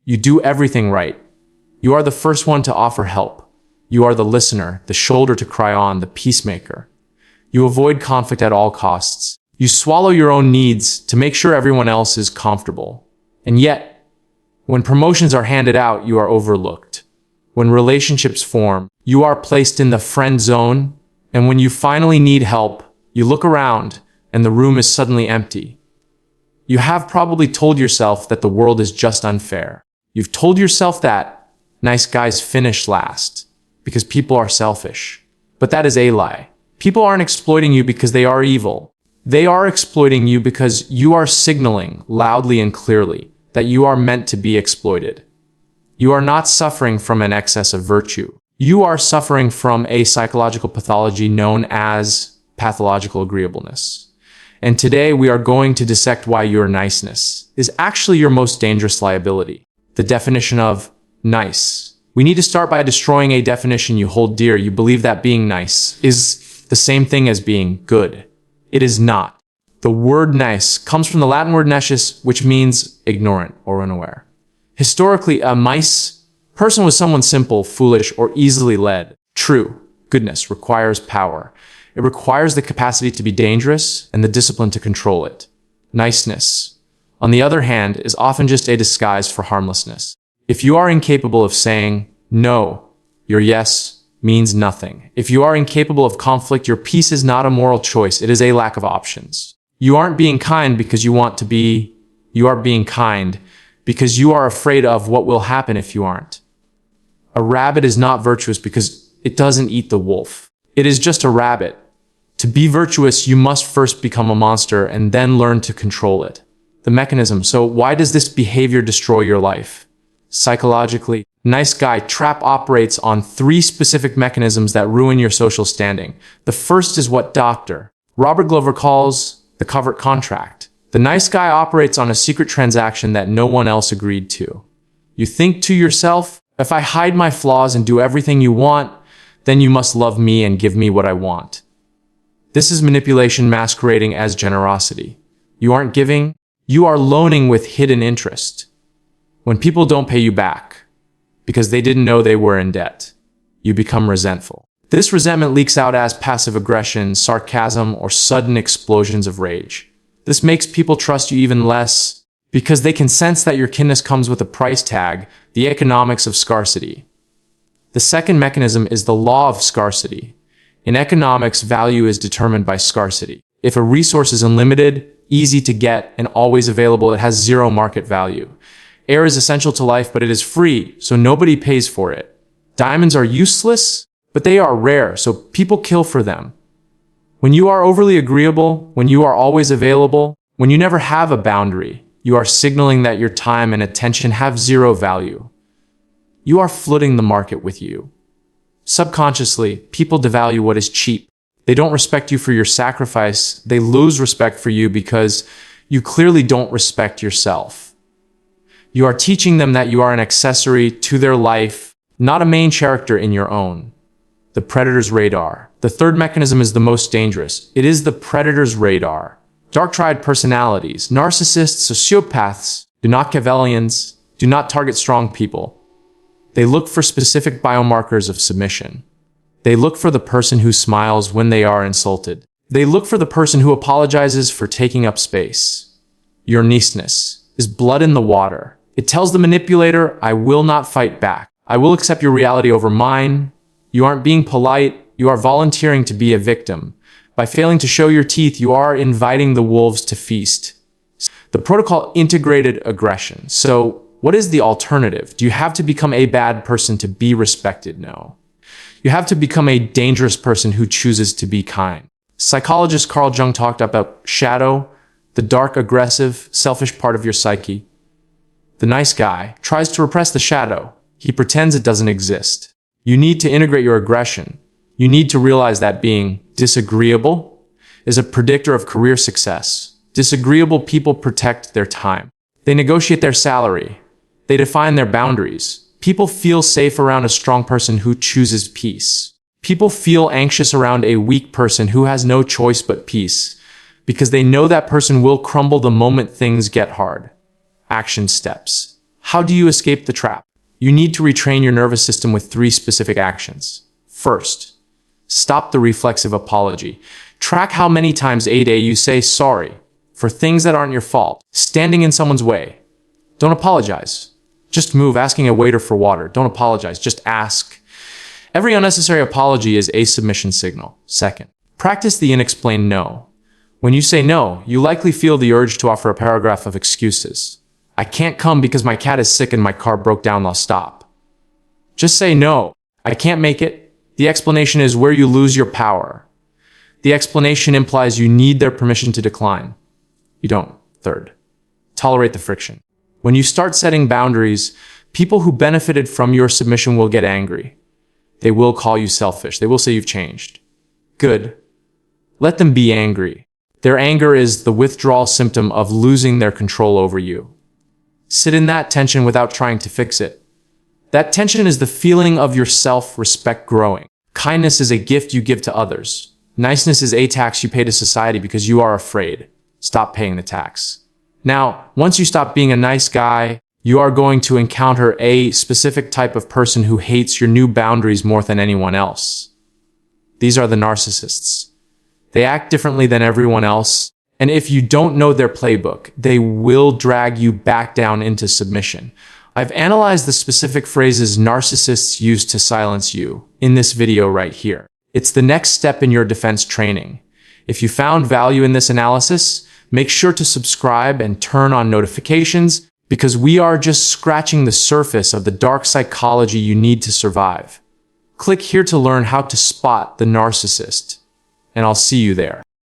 You do everything right. You are the first one to offer help. You are the listener, the shoulder to cry on, the peacemaker. You avoid conflict at all costs. You swallow your own needs to make sure everyone else is comfortable. And yet, when promotions are handed out, you are overlooked. When relationships form, you are placed in the friend zone. And when you finally need help, you look around and the room is suddenly empty. You have probably told yourself that the world is just unfair. You've told yourself that nice guys finish last because people are selfish. But that is a lie. People aren't exploiting you because they are evil. They are exploiting you because you are signaling loudly and clearly that you are meant to be exploited. You are not suffering from an excess of virtue. You are suffering from a psychological pathology known as pathological agreeableness. And today we are going to dissect why your niceness is actually your most dangerous liability. The definition of nice. We need to start by destroying a definition you hold dear. You believe that being nice is the same thing as being good. It is not. The word nice comes from the Latin word nescius, which means ignorant or unaware. Historically, a nice person was someone simple, foolish, or easily led. True goodness requires power. It requires the capacity to be dangerous and the discipline to control it. Niceness, on the other hand, is often just a disguise for harmlessness. If you are incapable of saying no, your yes means nothing. If you are incapable of conflict, your peace is not a moral choice. It is a lack of options. You aren't being kind because you want to be. You are being kind because you are afraid of what will happen if you aren't. A rabbit is not virtuous because it doesn't eat the wolf. It is just a rabbit. To be virtuous, you must first become a monster and then learn to control it. The mechanism. So why does this behavior destroy your life? Psychologically, nice guy trap operates on 3 specific mechanisms that ruin your social standing. The first is what Dr. Robert Glover calls the covert contract. The nice guy operates on a secret transaction that no one else agreed to. You think to yourself, if I hide my flaws and do everything you want, then you must love me and give me what I want. This is manipulation masquerading as generosity. You aren't giving, you are loaning with hidden interest. When people don't pay you back because they didn't know they were in debt, you become resentful. This resentment leaks out as passive aggression, sarcasm, or sudden explosions of rage. This makes people trust you even less because they can sense that your kindness comes with a price tag, the economics of scarcity. The second mechanism is the law of scarcity. In economics, value is determined by scarcity. If a resource is unlimited, easy to get, and always available, it has zero market value. Air is essential to life, but it is free, so nobody pays for it. Diamonds are useless, but they are rare, so people kill for them. When you are overly agreeable, when you are always available, when you never have a boundary, you are signaling that your time and attention have zero value. You are flooding the market with you. Subconsciously, people devalue what is cheap. They don't respect you for your sacrifice. They lose respect for you because you clearly don't respect yourself. You are teaching them that you are an accessory to their life, not a main character in your own. The predator's radar. The third mechanism is the most dangerous. It is the predator's radar. Dark triad personalities, narcissists, sociopaths, Machiavellians, do not target strong people. They look for specific biomarkers of submission. They look for the person who smiles when they are insulted. They look for the person who apologizes for taking up space. Your niceness is blood in the water. It tells the manipulator, I will not fight back. I will accept your reality over mine. You aren't being polite. You are volunteering to be a victim. By failing to show your teeth, you are inviting the wolves to feast. The protocol integrated aggression. So what is the alternative? Do you have to become a bad person to be respected? No. You have to become a dangerous person who chooses to be kind. Psychologist Carl Jung talked about shadow, the dark, aggressive, selfish part of your psyche. The nice guy tries to repress the shadow. He pretends it doesn't exist. You need to integrate your aggression. You need to realize that being disagreeable is a predictor of career success. Disagreeable people protect their time. They negotiate their salary. They define their boundaries. People feel safe around a strong person who chooses peace. People feel anxious around a weak person who has no choice but peace because they know that person will crumble the moment things get hard. Action steps. How do you escape the trap? You need to retrain your nervous system with 3 specific actions. First, stop the reflexive apology. Track how many times a day you say sorry for things that aren't your fault. Standing in someone's way. Don't apologize. Just move. Asking a waiter for water. Don't apologize. Just ask. Every unnecessary apology is a submission signal. Second, practice the unexplained no. When you say no, you likely feel the urge to offer a paragraph of excuses. I can't come because my cat is sick and my car broke down. I'll stop. Just say no. I can't make it. The explanation is where you lose your power. The explanation implies you need their permission to decline. You don't. Third, tolerate the friction. When you start setting boundaries, people who benefited from your submission will get angry. They will call you selfish. They will say you've changed. Good. Let them be angry. Their anger is the withdrawal symptom of losing their control over you. Sit in that tension without trying to fix it. That tension is the feeling of your self-respect growing. Kindness is a gift you give to others. Niceness is a tax you pay to society because you are afraid. Stop paying the tax. Now, once you stop being a nice guy, you are going to encounter a specific type of person who hates your new boundaries more than anyone else. These are the narcissists. They act differently than everyone else, and if you don't know their playbook, they will drag you back down into submission. I've analyzed the specific phrases narcissists use to silence you in this video right here. It's the next step in your defense training. If you found value in this analysis, make sure to subscribe and turn on notifications because we are just scratching the surface of the dark psychology you need to survive. Click here to learn how to spot the narcissist, and I'll see you there.